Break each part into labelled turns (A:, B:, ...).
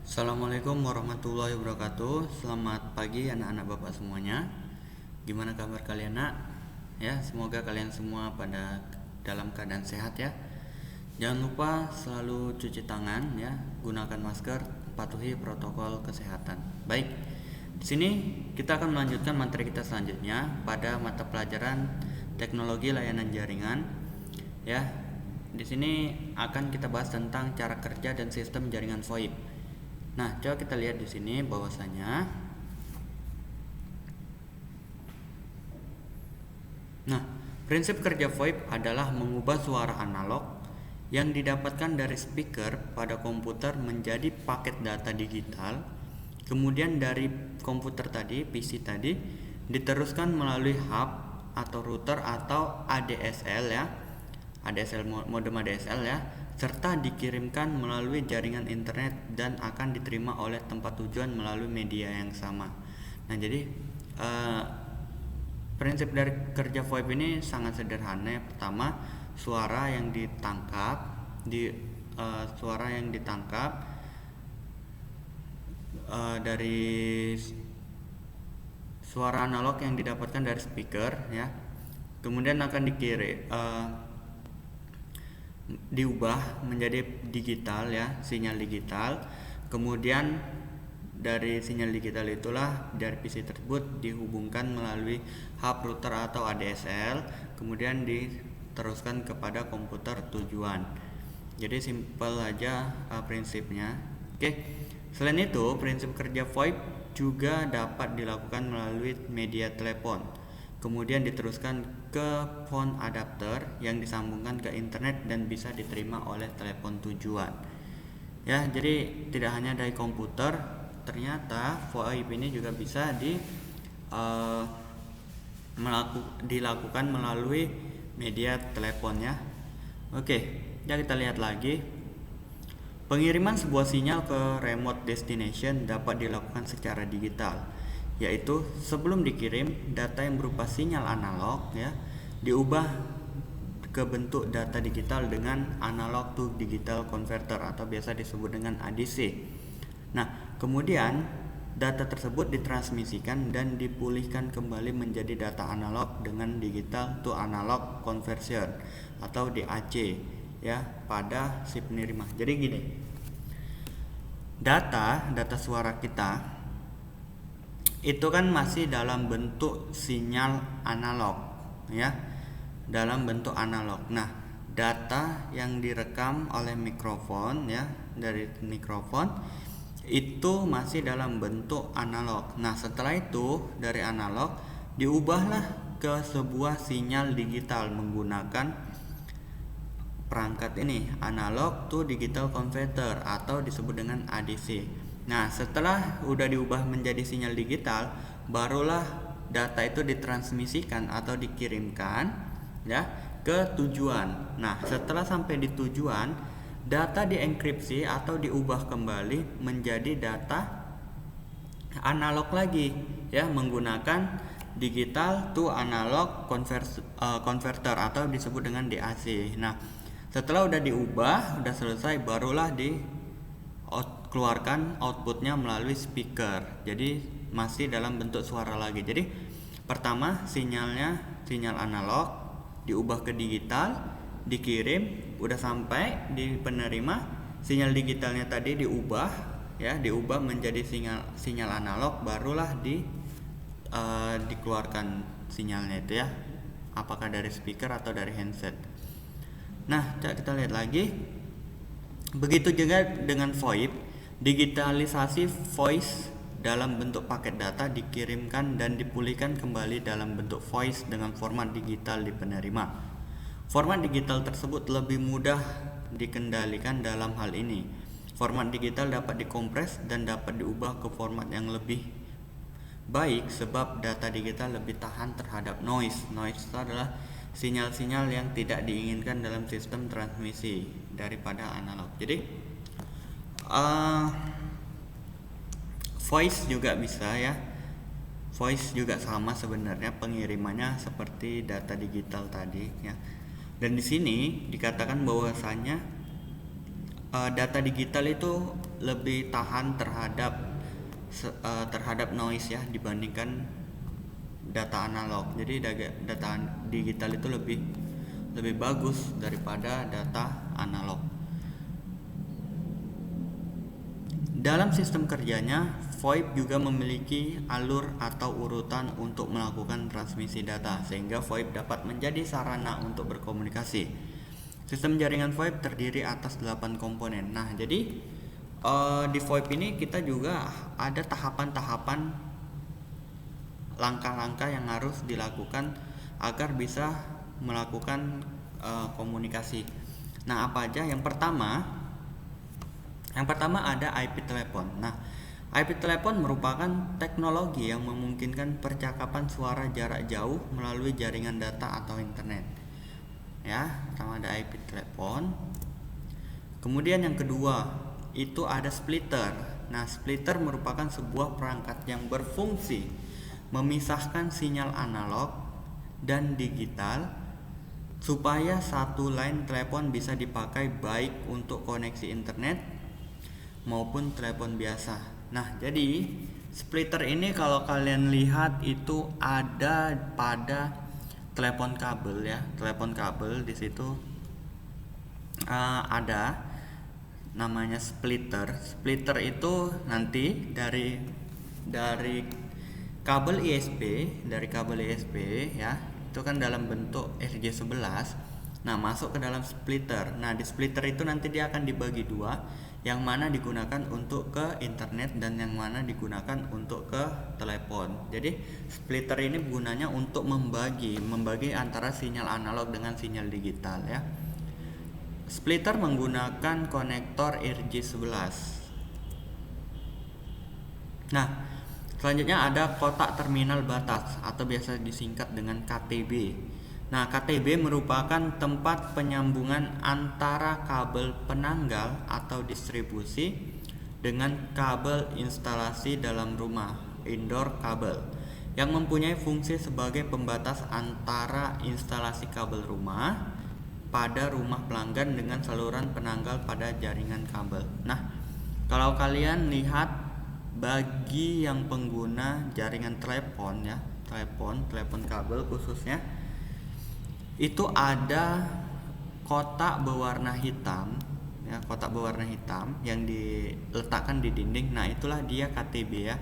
A: Assalamualaikum warahmatullahi wabarakatuh. Selamat pagi anak-anak bapak semuanya. Gimana kabar kalian nak? Ya, semoga kalian semua pada dalam keadaan sehat ya. Jangan lupa selalu cuci tangan ya, gunakan masker, patuhi protokol kesehatan. Baik. Di sini kita akan melanjutkan materi kita selanjutnya pada mata pelajaran teknologi layanan jaringan ya. Di sini akan kita bahas tentang cara kerja dan sistem jaringan VoIP. Nah, coba kita lihat di sini bahwasanya prinsip kerja VoIP adalah mengubah suara analog yang didapatkan dari speaker pada komputer menjadi paket data digital. Kemudian dari komputer tadi, PC tadi, diteruskan melalui hub atau router atau ADSL ya. Modem ADSL ya, serta dikirimkan melalui jaringan internet dan akan diterima oleh tempat tujuan melalui media yang sama. Nah, jadi prinsip dari kerja VoIP ini sangat sederhana. Pertama, suara yang ditangkap dari suara analog yang didapatkan dari speaker ya, kemudian akan diubah menjadi digital ya, sinyal digital. Kemudian dari sinyal digital itulah dari PC tersebut dihubungkan melalui hub, router atau ADSL, kemudian diteruskan kepada komputer tujuan. Jadi simpel aja prinsipnya. Oke. Selain itu, prinsip kerja VoIP juga dapat dilakukan melalui media telepon. Kemudian diteruskan ke phone adapter yang disambungkan ke internet dan bisa diterima oleh telepon tujuan. Ya, jadi tidak hanya dari komputer, ternyata VoIP ini juga bisa dilakukan melalui media telepon ya. Oke, ya kita lihat lagi. Pengiriman sebuah sinyal ke remote destination dapat dilakukan secara digital, yaitu sebelum dikirim, data yang berupa sinyal analog ya diubah ke bentuk data digital dengan analog to digital converter atau biasa disebut dengan ADC. Nah, kemudian data tersebut ditransmisikan dan dipulihkan kembali menjadi data analog dengan digital to analog conversion atau DAC ya pada si penerima. Jadi gini, data suara kita itu kan masih dalam bentuk sinyal analog ya, dalam bentuk analog. Nah, data yang direkam oleh mikrofon ya, dari mikrofon itu masih dalam bentuk analog. Nah, setelah itu dari analog diubahlah ke sebuah sinyal digital menggunakan perangkat ini, analog to digital converter atau disebut dengan ADC. Nah, setelah udah diubah menjadi sinyal digital, barulah data itu ditransmisikan atau dikirimkan ya ke tujuan. Nah, setelah sampai di tujuan, data dienkripsi atau diubah kembali menjadi data analog lagi ya, menggunakan digital to analog converter atau disebut dengan DAC. Nah, setelah udah diubah, udah selesai, barulah keluarkan outputnya melalui speaker. Jadi masih dalam bentuk suara lagi. Jadi pertama sinyal analog diubah ke digital, dikirim, udah sampai di penerima, sinyal digitalnya tadi diubah menjadi sinyal analog, barulah dikeluarkan sinyalnya itu ya, apakah dari speaker atau dari handset. Nah, kita lihat lagi. Begitu juga dengan VoIP, digitalisasi voice dalam bentuk paket data dikirimkan dan dipulihkan kembali dalam bentuk voice dengan format digital di penerima. Format digital tersebut lebih mudah dikendalikan dalam hal ini. Format digital dapat dikompres dan dapat diubah ke format yang lebih baik sebab data digital lebih tahan terhadap noise. Noise itu adalah sinyal-sinyal yang tidak diinginkan dalam sistem transmisi daripada analog. Jadi voice juga bisa ya. Voice juga sama sebenarnya, pengirimannya seperti data digital tadi ya. Dan di sini dikatakan bahwasanya data digital itu lebih tahan terhadap noise ya dibandingkan data analog. Jadi data digital itu lebih bagus daripada data analog. Dalam sistem kerjanya, VoIP juga memiliki alur atau urutan untuk melakukan transmisi data, sehingga VoIP dapat menjadi sarana untuk berkomunikasi. Sistem jaringan VoIP terdiri atas 8 komponen. Nah, jadi di VoIP ini kita juga ada tahapan-tahapan langkah-langkah yang harus dilakukan agar bisa melakukan komunikasi. Nah, apa aja? Yang pertama ada IP telepon. Nah, IP telepon merupakan teknologi yang memungkinkan percakapan suara jarak jauh melalui jaringan data atau internet. Ya, pertama ada IP telepon. Kemudian yang kedua itu ada splitter. Nah, splitter merupakan sebuah perangkat yang berfungsi memisahkan sinyal analog dan digital supaya satu line telepon bisa dipakai baik untuk koneksi internet maupun telepon biasa. Nah, jadi splitter ini kalau kalian lihat itu ada pada telepon kabel ya, telepon kabel di situ ada namanya splitter. Splitter itu nanti dari kabel ISP, ya, itu kan dalam bentuk RJ11. Nah, masuk ke dalam splitter. Nah, di splitter itu nanti dia akan dibagi dua, yang mana digunakan untuk ke internet dan yang mana digunakan untuk ke telepon. Jadi splitter ini gunanya untuk membagi antara sinyal analog dengan sinyal digital ya. Splitter menggunakan konektor RJ11. Nah, selanjutnya ada kotak terminal batas atau biasa disingkat dengan KTB. Nah, KTB merupakan tempat penyambungan antara kabel penanggal atau distribusi dengan kabel instalasi dalam rumah, indoor kabel, yang mempunyai fungsi sebagai pembatas antara instalasi kabel rumah pada rumah pelanggan dengan saluran penanggal pada jaringan kabel. Nah, kalau kalian lihat bagi yang pengguna jaringan telepon ya, telepon kabel khususnya, itu ada kotak berwarna hitam ya, kotak berwarna hitam yang diletakkan di dinding. Nah, itulah dia KTB ya,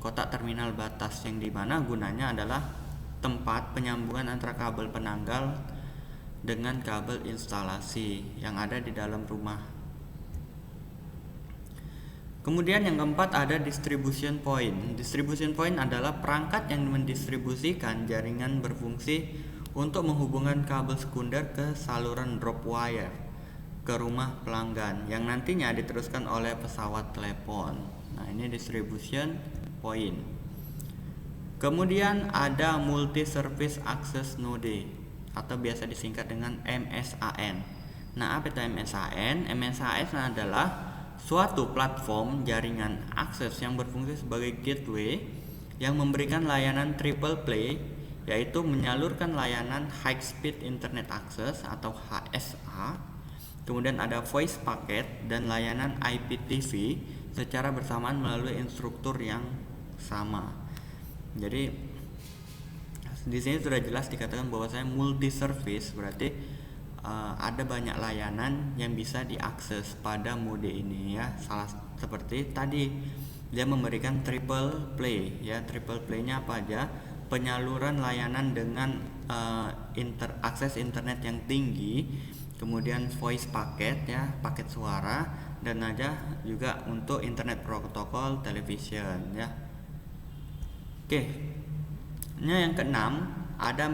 A: kotak terminal batas, yang dimana gunanya adalah tempat penyambungan antara kabel penanggal dengan kabel instalasi yang ada di dalam rumah. Kemudian yang keempat ada distribution point. Distribution point adalah perangkat yang mendistribusikan jaringan berfungsi untuk menghubungkan kabel sekunder ke saluran drop wire ke rumah pelanggan yang nantinya diteruskan oleh pesawat telepon. Nah, ini distribution point. Kemudian ada multi service access node atau biasa disingkat dengan MSAN. Nah, apa itu MSAN? MSAN adalah suatu platform jaringan akses yang berfungsi sebagai gateway yang memberikan layanan triple play, yaitu menyalurkan layanan High Speed Internet Access atau HSA, kemudian ada voice packet dan layanan IPTV secara bersamaan melalui instruktur yang sama. Jadi di sini sudah jelas dikatakan bahwa saya multi service, berarti ada banyak layanan yang bisa diakses pada mode ini ya. Salah seperti tadi dia memberikan triple play ya. Triple play-nya apa aja? Penyaluran layanan dengan akses internet yang tinggi, kemudian voice packet ya, paket suara, dan ada juga untuk internet protokol television ya. Oke. Yang keenam ada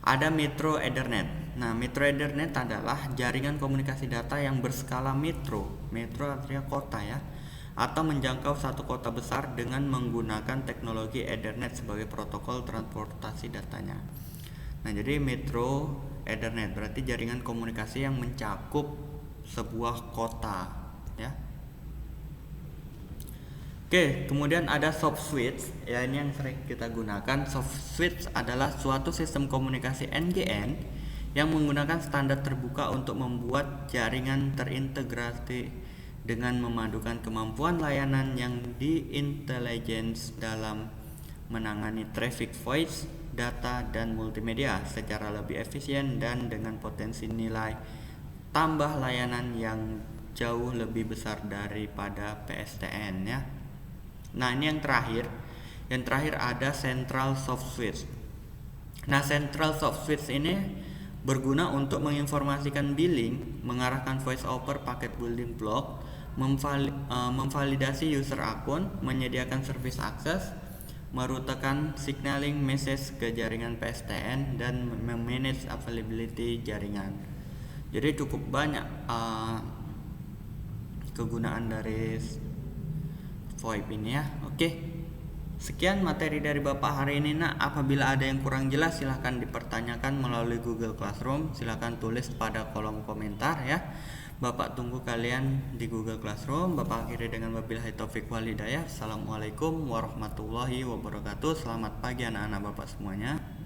A: ada Metro Ethernet. Nah, Metro Ethernet adalah jaringan komunikasi data yang berskala metro. Metro artinya kota ya, atau menjangkau satu kota besar dengan menggunakan teknologi Ethernet sebagai protokol transportasi datanya. Nah, jadi Metro Ethernet berarti jaringan komunikasi yang mencakup sebuah kota ya. Oke, kemudian ada soft switch ya, ini yang sering kita gunakan. Soft switch adalah suatu sistem komunikasi NGN yang menggunakan standar terbuka untuk membuat jaringan terintegrasi dengan memadukan kemampuan layanan yang di-intelligence dalam menangani traffic voice, data, dan multimedia secara lebih efisien dan dengan potensi nilai tambah layanan yang jauh lebih besar daripada PSTN ya. Nah, ini yang terakhir. Yang terakhir ada Central Soft Switch. Nah, Central Soft Switch ini berguna untuk menginformasikan billing, mengarahkan voice over paket building block, memvalidasi user akun, menyediakan service akses, merutekan signaling message ke jaringan PSTN, dan memanage availability jaringan. Jadi cukup banyak kegunaan dari VoIP ini ya. Oke, sekian materi dari Bapak hari ini nak. Apabila ada yang kurang jelas silahkan dipertanyakan melalui Google Classroom. Silahkan tulis pada kolom komentar ya. Bapak tunggu kalian di Google Classroom. Bapak akhiri dengan wabillahi taufik wal hidayah. Assalamualaikum warahmatullahi wabarakatuh. Selamat pagi anak-anak Bapak semuanya.